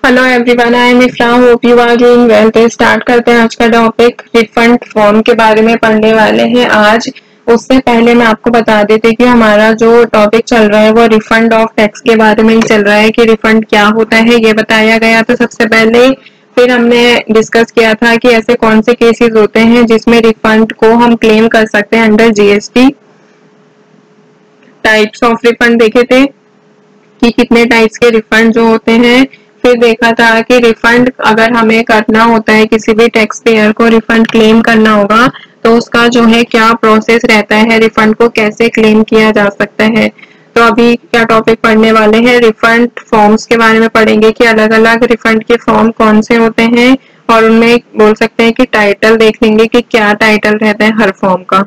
Hello everyone, I am Ifra, hope you are doing well. तो start करते हैं आज का टॉपिक। रिफंड फॉर्म के बारे में पढ़ने वाले हैं आज। उससे पहले मैं आपको बता देती कि हमारा जो टॉपिक चल रहा है वो रिफंड ऑफ टैक्स के बारे में ही चल रहा है कि रिफंड क्या होता है ये बताया गया था सबसे पहले। फिर हमने डिस्कस किया था कि ऐसे कौन से केसेस होते हैं जिसमें रिफंड को हम क्लेम कर सकते हैं under GST. Types of refund देखे थे कि कितने टाइप्स के रिफंड जो होते हैं। फिर देखा था कि रिफंड अगर हमें करना होता है, किसी भी टैक्स पेयर को रिफंड क्लेम करना होगा तो उसका जो है क्या प्रोसेस रहता है, रिफंड को कैसे क्लेम किया जा सकता है। तो अभी क्या टॉपिक पढ़ने वाले हैं, रिफंड फॉर्म्स के बारे में पढ़ेंगे कि अलग अलग रिफंड के फॉर्म कौन से होते हैं और उनमें बोल सकते हैं कि टाइटल देख लेंगे कि क्या टाइटल रहता है हर फॉर्म का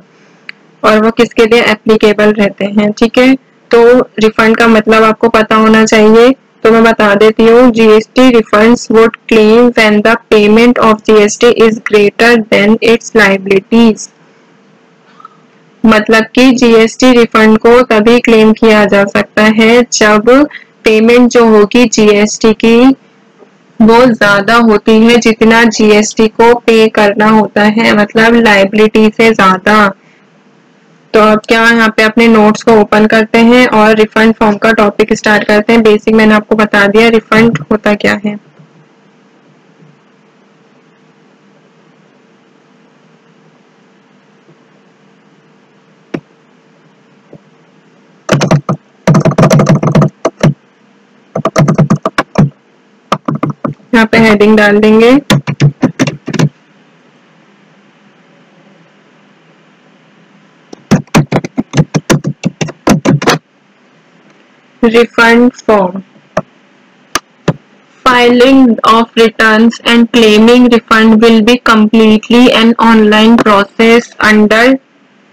और वो किसके लिए एप्लीकेबल रहते हैं। ठीक है, तो रिफंड का मतलब आपको पता होना चाहिए। तो मैं बता देती हूँ, GST refunds would claim when the payment of GST is greater than it's liabilities. मतलब कि जीएसटी रिफंड को तभी क्लेम किया जा सकता है जब पेमेंट जो होगी जीएसटी की वो ज्यादा होती है जितना जीएसटी को पे करना होता है, मतलब लायबिलिटी से ज्यादा। तो अब क्या यहाँ पे अपने नोट्स को ओपन करते हैं और रिफंड फॉर्म का टॉपिक स्टार्ट करते हैं। बेसिक मैंने आपको बता दिया रिफंड होता क्या है। यहाँ पे हेडिंग डाल देंगे refund form. Filing of returns and claiming refund will be completely an online process under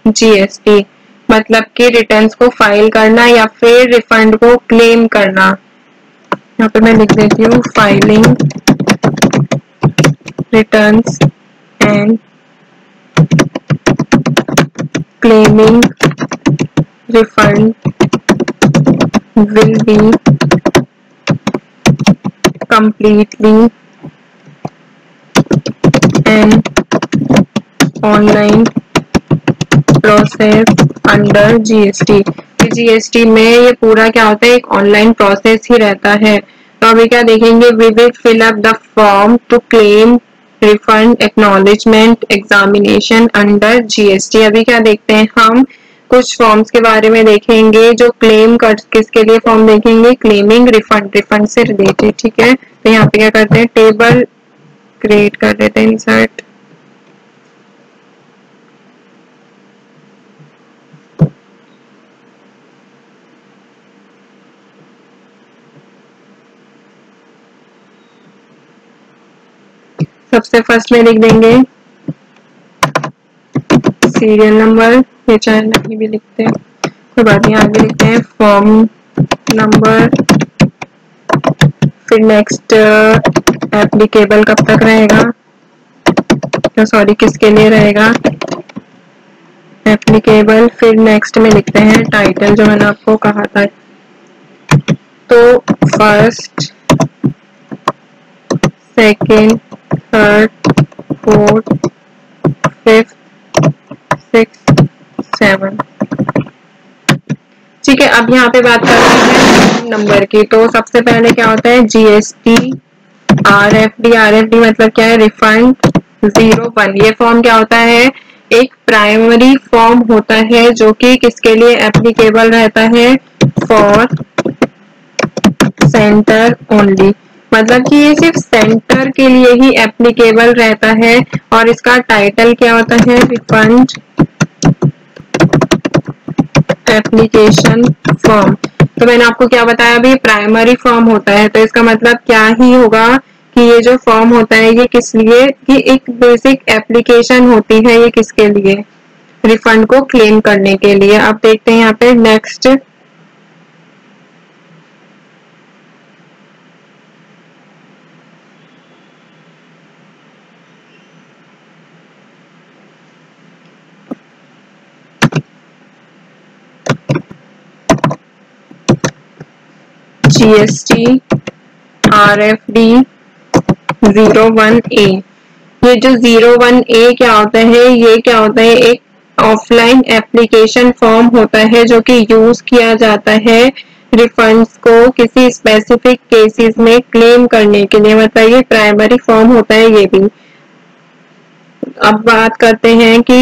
GST. मतलब कि रिटर्न्स को फाइल करना या फिर रिफंड को क्लेम करना। यहाँ पे मैं लिख देती हूँ filing returns and claiming refund will be completely an online process under GST. GST में ये पूरा क्या होता है, एक ऑनलाइन प्रोसेस ही रहता है। तो अभी क्या देखेंगे, we will fill up the form to claim refund acknowledgement examination under GST. अभी क्या देखते हैं हम, कुछ फॉर्म्स के बारे में देखेंगे जो क्लेम कर, किसके लिए फॉर्म देखेंगे, क्लेमिंग रिफंड, रिफंड से रिलेटेड। ठीक है, तो यहाँ पे क्या करते हैं, टेबल क्रिएट कर देते हैं, इंसर्ट। सबसे फर्स्ट में लिख देंगे सीरियल नंबर, ये चाहे नहीं भी लिखते हैं कोई बात नहीं, आगे लिखते हैं फॉर्म नंबर। फिर नेक्स्ट एप्लीकेबल कब तक रहेगा, तो सॉरी किसके लिए रहेगा, एप्लीकेबल। फिर नेक्स्ट में लिखते हैं टाइटल, जो मैंने आपको कहा था। तो first, second, third, fourth, fifth, six, seven. ठीक है, अब यहाँ पे बात करते हैं नंबर की। तो सबसे पहले क्या होता है, जीएसटी आरएफडी। आरएफडी मतलब क्या है, रिफंड 01। ये फॉर्म क्या होता है, एक प्राइमरी फॉर्म होता है जो कि किसके लिए एप्लीकेबल रहता है, फॉर सेंटर ओनली। मतलब कि ये सिर्फ सेंटर के लिए ही एप्लीकेबल रहता है। और इसका टाइटल क्या होता है, रिफंड एप्लीकेशन फॉर्म। तो मैंने आपको क्या बताया, अभी प्राइमरी फॉर्म होता है, तो इसका मतलब क्या ही होगा कि ये जो फॉर्म होता है ये किस लिए, कि एक बेसिक एप्लीकेशन होती है, ये किसके लिए, रिफंड को क्लेम करने के लिए। अब देखते हैं यहाँ पे नेक्स्ट, जीएसटी RFD 01A। ये जो 01A क्या होता है, ये क्या होता है, एक ऑफलाइन एप्लीकेशन फॉर्म होता है जो कि यूज किया जाता है रिफंड्स को किसी स्पेसिफिक केसेस में क्लेम करने के लिए। मतलब ये प्राइमरी फॉर्म होता है ये भी। अब बात करते हैं कि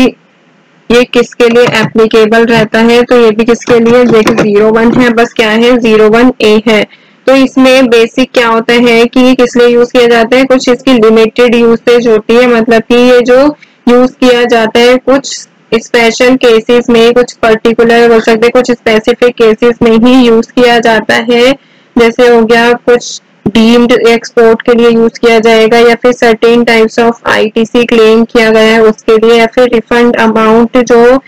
ये किसके लिए एप्लीकेबल रहता है, तो ये भी किसके लिए, देखिए 01 है, बस क्या है 01A है। तो इसमें बेसिक क्या होता है कि ये किस लिए यूज किया जाता है, कुछ इसकी लिमिटेड यूसेज होती है, मतलब कि ये जो यूज किया जाता है कुछ स्पेशल केसेस में, कुछ पर्टिकुलर हो सकते हैं, कुछ स्पेसिफिक केसेस में ही यूज किया जाता है। जैसे हो गया कुछ डीम्ड एक्सपोर्ट के लिए यूज किया जाएगा, या फिर certain types of ITC claim किया गया है उसके लिए, या फिर रिफंड अमाउंट जो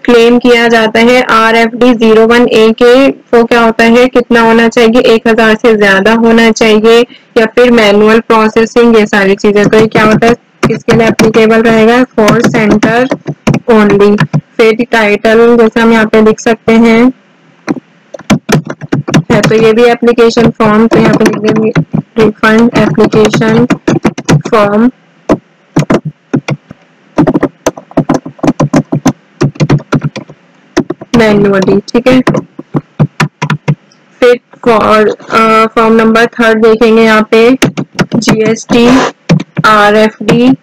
क्लेम किया जाता है RFD 01A के, वो क्या होता है, कितना होना चाहिए, 1000 से ज्यादा होना चाहिए, या फिर मैनुअल प्रोसेसिंग, ये सारी चीजें। तो ये क्या होता है, किसके लिए एप्लीकेबल रहेगा, फॉर सेंटर ओनली। फिर टाइटल जैसे हम यहाँ पे लिख सकते हैं है, तो ये भी एप्लीकेशन फॉर्म, तो यहाँ पे लिख देंगे रिफंड एप्लीकेशन फॉर्म मैन्युअली, ठीक है। फिर फॉर्म नंबर 3 देखेंगे यहाँ पे, GST RFD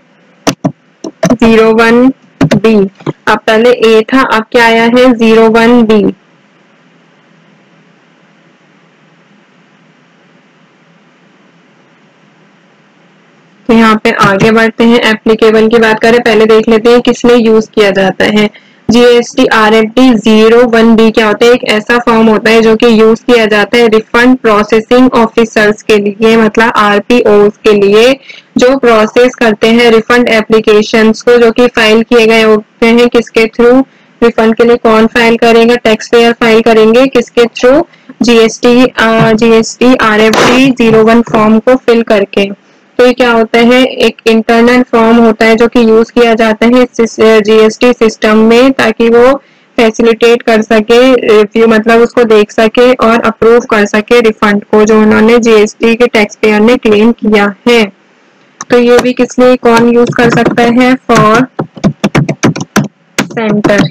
01B। अब पहले A था, अब क्या आया है 01B। तो यहाँ पे आगे बढ़ते हैं, एप्लीकेबल की बात करें, पहले देख लेते हैं किस लिए यूज किया जाता है। GST RFD 01B क्या होता है, एक ऐसा फॉर्म होता है जो कि यूज किया जाता है रिफंड प्रोसेसिंग ऑफिसर्स के लिए, मतलब RPOs के लिए, जो प्रोसेस करते हैं रिफंड एप्लीकेशंस को जो कि फाइल किए गए होते हैं, किसके थ्रू, रिफंड के लिए कौन फाइल करेगा, टैक्स पेयर फाइल करेंगे, किसके थ्रू, GST RFD 01 फॉर्म को फिल करके। तो ये क्या होता है, एक इंटरनल फॉर्म होता है जो कि यूज किया जाता है GST सिस्टम में, ताकि वो फैसिलिटेट कर सके रिव्यू, मतलब उसको देख सके और अप्रूव कर सके रिफंड को जो उन्होंने GST के टैक्स पेयर ने क्लेम किया है। तो ये भी किस लिए कौन यूज कर सकता है, फॉर सेंटर।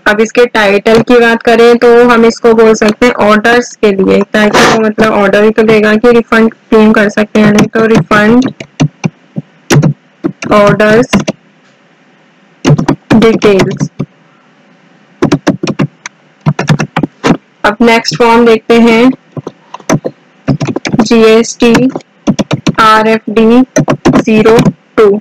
अब इसके टाइटल की बात करें तो हम इसको बोल सकते हैं ऑर्डर्स के लिए, ताकि वो मतलब ऑर्डर ही तो देगा कि रिफंड क्लेम कर सकते हैं, नहीं तो रिफंड ऑर्डर्स डिटेल्स। अब नेक्स्ट फॉर्म देखते हैं, GST RFD 02।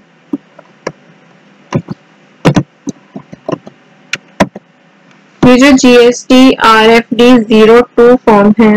ये जो GST RFD 02 फॉर्म है,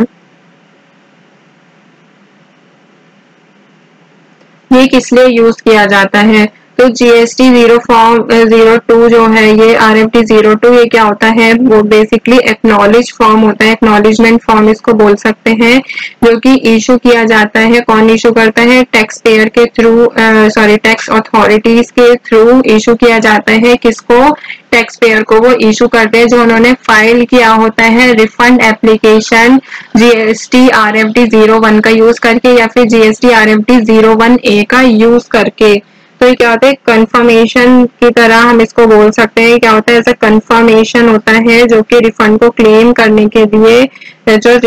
ये किस लिए यूज किया जाता है, तो GST 02 जो है, ये RFD 02 ये क्या होता है, वो बेसिकली एक्नॉलेज फॉर्म होता है, एक्नॉलेजमेंट फॉर्म इसको बोल सकते हैं, जो कि इशू किया जाता है, कौन इशू करता है, टैक्स पेयर के थ्रू, टैक्स अथॉरिटीज के थ्रू इशू किया जाता है, किसको, टैक्स पेयर को वो इशू करते हैं जो उन्होंने फाइल किया होता है रिफंड एप्लीकेशन GST RFD 01 का यूज करके, या फिर GST RFD 01A का यूज करके। तो ये क्या होता है, कंफर्मेशन की तरह हम इसको बोल सकते हैं, क्या होता है, ऐसा कंफर्मेशन होता है जो कि रिफंड को क्लेम करने के लिए जो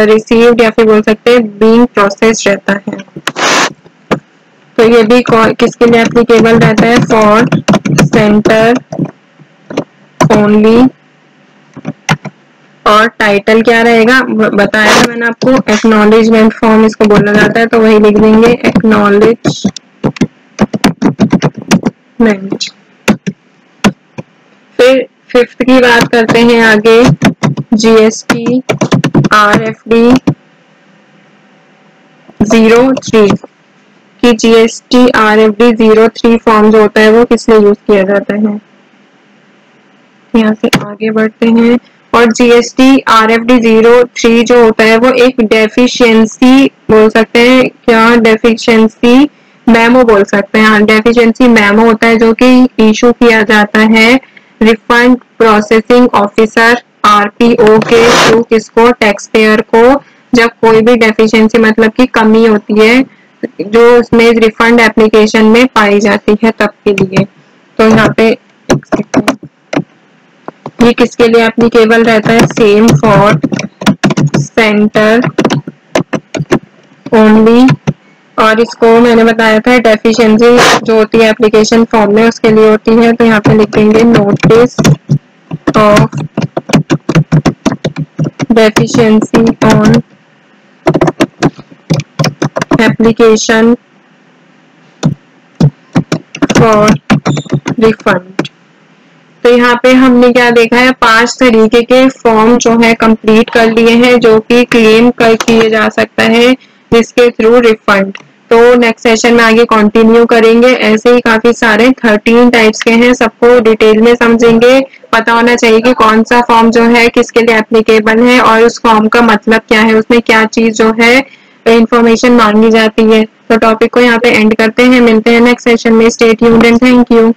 रिसीव्ड, या फिर बोल सकते हैं बीइंग प्रोसेस रहता है। तो ये भी किसके लिए एप्लीकेबल रहता है, फॉर सेंटर ओनली। और टाइटल क्या रहेगा, बताया था मैंने आपको, एक्नॉलेजमेंट फॉर्म इसको बोला जाता है, तो वही लिख देंगे एक्नॉलेजमेंट। फिर 5th की बात करते हैं आगे, GST RFD 03 कि GST RFD 03 फॉर्म जो होता है वो किस लिए यूज किया जाता है। यहाँ से आगे बढ़ते हैं, और GST RFD 03 जो होता है वो एक डेफिशिएंसी बोल सकते हैं, क्या डेफिशिएंसी मेमो बोल सकते हैं, हाँ डेफिशिएंसी मेमो होता है जो कि इशू किया जाता है रिफंड प्रोसेसिंग ऑफिसर RPO के थ्रू, किसको, टैक्स पेयर को, जब कोई भी डेफिशिएंसी मतलब कि कमी होती है जो उसमें रिफंड एप्लीकेशन में पाई जाती है तब के लिए। तो यहाँ पे ये किसके लिए एप्लीकेबल रहता है? Same for centre only. और इसको मैंने बताया था डेफिशिएंसी जो होती है एप्लीकेशन फॉर्म में उसके लिए होती है। तो यहाँ पे लिखेंगे notice of deficiency on application for refund. तो यहाँ पे हमने क्या देखा है, 5 तरीके के फॉर्म जो है कंप्लीट कर लिए हैं जो कि क्लेम कर किए जा सकता है जिसके थ्रू रिफंड। तो नेक्स्ट सेशन में आगे कंटिन्यू करेंगे। ऐसे ही काफी सारे 13 टाइप्स के हैं, सबको डिटेल में समझेंगे। पता होना चाहिए कि कौन सा फॉर्म जो है किसके लिए एप्लीकेबल है और उस फॉर्म का मतलब क्या है, उसमें क्या चीज जो है इंफॉर्मेशन मांगी जाती है। तो टॉपिक को यहाँ पे एंड करते हैं, मिलते हैं नेक्स्ट सेशन में। Stay tuned and thank you.